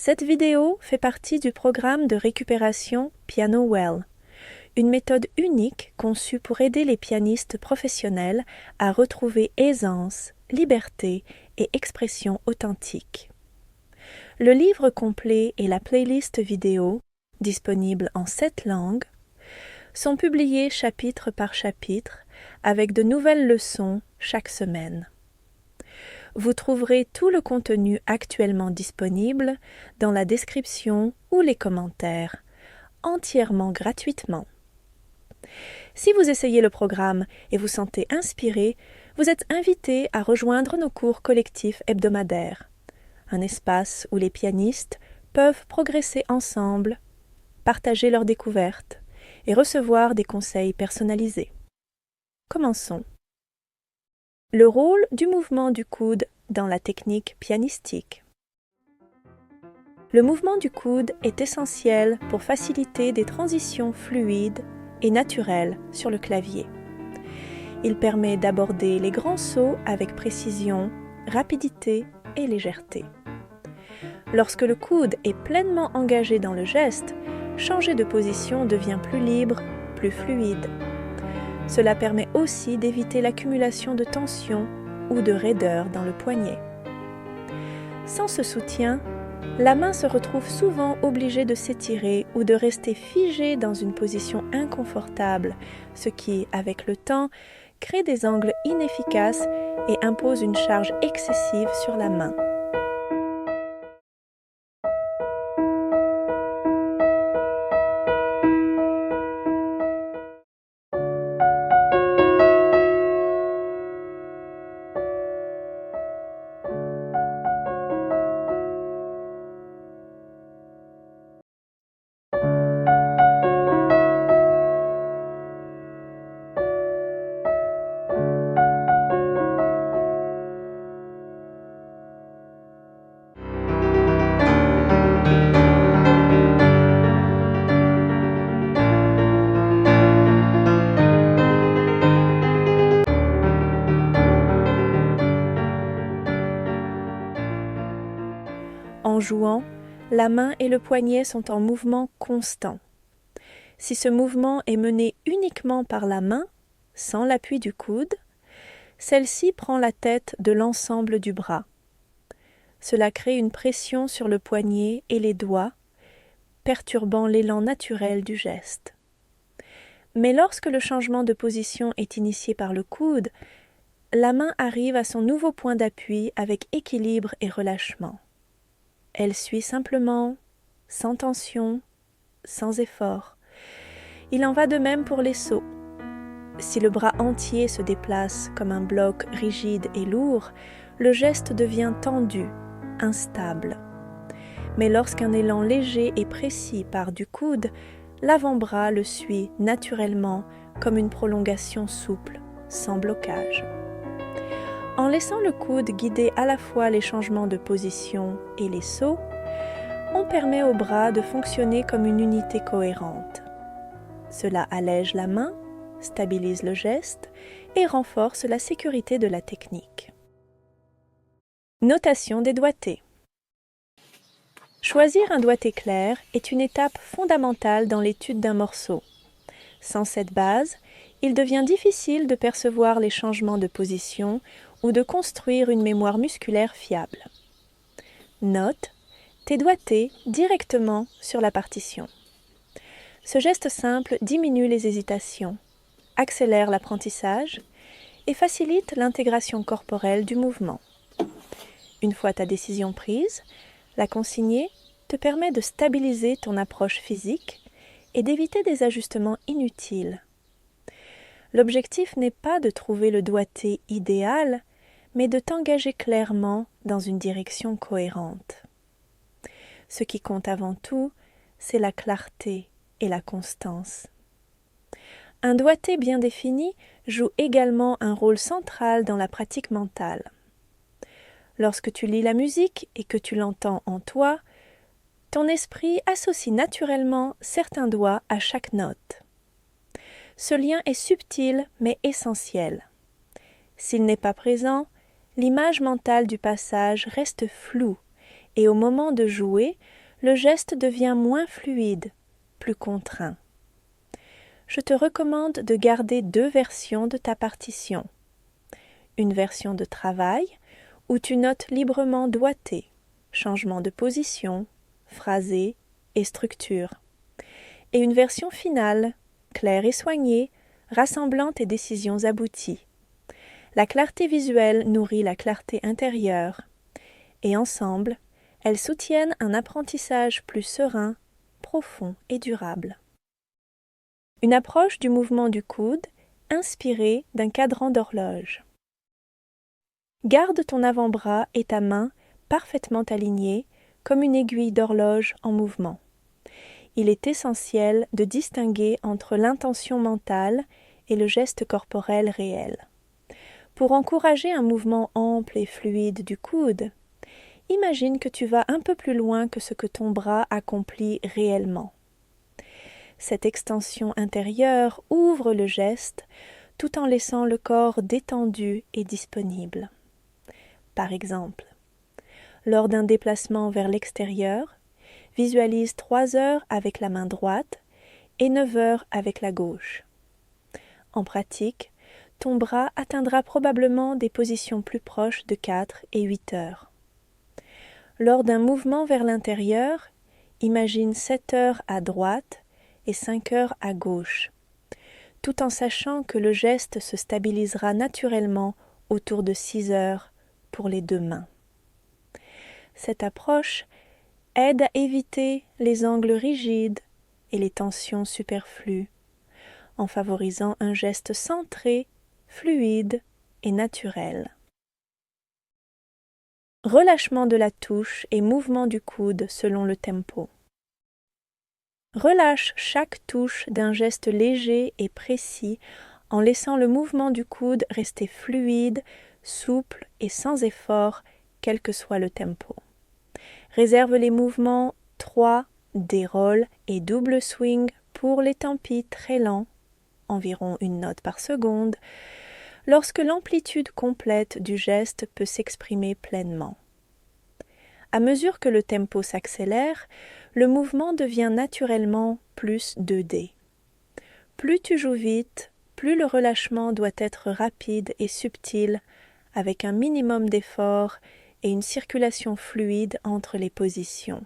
Cette vidéo fait partie du programme de récupération Piano Well, une méthode unique conçue pour aider les pianistes professionnels à retrouver aisance, liberté et expression authentique. Le livre complet et la playlist vidéo, disponibles en 7 langues, sont publiés chapitre par chapitre avec de nouvelles leçons chaque semaine. Vous trouverez tout le contenu actuellement disponible dans la description ou les commentaires, entièrement gratuitement. Si vous essayez le programme et vous sentez inspiré, vous êtes invité à rejoindre nos cours collectifs hebdomadaires, un espace où les pianistes peuvent progresser ensemble, partager leurs découvertes et recevoir des conseils personnalisés. Commençons. Le rôle du mouvement du coude dans la technique pianistique. Le mouvement du coude est essentiel pour faciliter des transitions fluides et naturelles sur le clavier. Il permet d'aborder les grands sauts avec précision, rapidité et légèreté. Lorsque le coude est pleinement engagé dans le geste, changer de position devient plus libre, plus fluide. Cela permet aussi d'éviter l'accumulation de tension ou de raideur dans le poignet. Sans ce soutien, la main se retrouve souvent obligée de s'étirer ou de rester figée dans une position inconfortable, ce qui, avec le temps, crée des angles inefficaces et impose une charge excessive sur la main. En jouant, la main et le poignet sont en mouvement constant. Si ce mouvement est mené uniquement par la main, sans l'appui du coude, celle-ci prend la tête de l'ensemble du bras. Cela crée une pression sur le poignet et les doigts, perturbant l'élan naturel du geste. Mais lorsque le changement de position est initié par le coude, la main arrive à son nouveau point d'appui avec équilibre et relâchement. Elle suit simplement, sans tension, sans effort. Il en va de même pour les sauts. Si le bras entier se déplace comme un bloc rigide et lourd, le geste devient tendu, instable. Mais lorsqu'un élan léger et précis part du coude, l'avant-bras le suit naturellement comme une prolongation souple, sans blocage. En laissant le coude guider à la fois les changements de position et les sauts, on permet au bras de fonctionner comme une unité cohérente. Cela allège la main, stabilise le geste et renforce la sécurité de la technique. Notation des doigtés. Choisir un doigté clair est une étape fondamentale dans l'étude d'un morceau. Sans cette base, il devient difficile de percevoir les changements de position ou de construire une mémoire musculaire fiable. Note tes doigtés directement sur la partition. Ce geste simple diminue les hésitations, accélère l'apprentissage et facilite l'intégration corporelle du mouvement. Une fois ta décision prise, la consigner te permet de stabiliser ton approche physique et d'éviter des ajustements inutiles. L'objectif n'est pas de trouver le doigté idéal, mais de t'engager clairement dans une direction cohérente. Ce qui compte avant tout, c'est la clarté et la constance. Un doigté bien défini joue également un rôle central dans la pratique mentale. Lorsque tu lis la musique et que tu l'entends en toi, ton esprit associe naturellement certains doigts à chaque note. Ce lien est subtil mais essentiel. S'il n'est pas présent, l'image mentale du passage reste floue et au moment de jouer, le geste devient moins fluide, plus contraint. Je te recommande de garder 2 versions de ta partition. Une version de travail, où tu notes librement doigté, changement de position, phrasé et structure. Et une version finale, claire et soignée, rassemblant tes décisions abouties. La clarté visuelle nourrit la clarté intérieure, et ensemble, elles soutiennent un apprentissage plus serein, profond et durable. Une approche du mouvement du coude inspirée d'un cadran d'horloge. Garde ton avant-bras et ta main parfaitement alignés comme une aiguille d'horloge en mouvement. Il est essentiel de distinguer entre l'intention mentale et le geste corporel réel. Pour encourager un mouvement ample et fluide du coude, imagine que tu vas un peu plus loin que ce que ton bras accomplit réellement. Cette extension intérieure ouvre le geste tout en laissant le corps détendu et disponible. Par exemple, lors d'un déplacement vers l'extérieur, visualise 3 heures avec la main droite et 9 heures avec la gauche. En pratique, ton bras atteindra probablement des positions plus proches de 4 et 8 heures. Lors d'un mouvement vers l'intérieur, imagine 7 heures à droite et 5 heures à gauche, tout en sachant que le geste se stabilisera naturellement autour de 6 heures pour les 2 mains. Cette approche aide à éviter les angles rigides et les tensions superflues, en favorisant un geste centré, fluide et naturel. Relâchement de la touche et mouvement du coude selon le tempo. Relâche chaque touche d'un geste léger et précis en laissant le mouvement du coude rester fluide, souple et sans effort, quel que soit le tempo. Réserve les mouvements 3, déroll et double swing pour les tempis très lents, environ 1 note par seconde, lorsque l'amplitude complète du geste peut s'exprimer pleinement. À mesure que le tempo s'accélère, le mouvement devient naturellement plus 2D. Plus tu joues vite, plus le relâchement doit être rapide et subtil, avec un minimum d'effort et une circulation fluide entre les positions.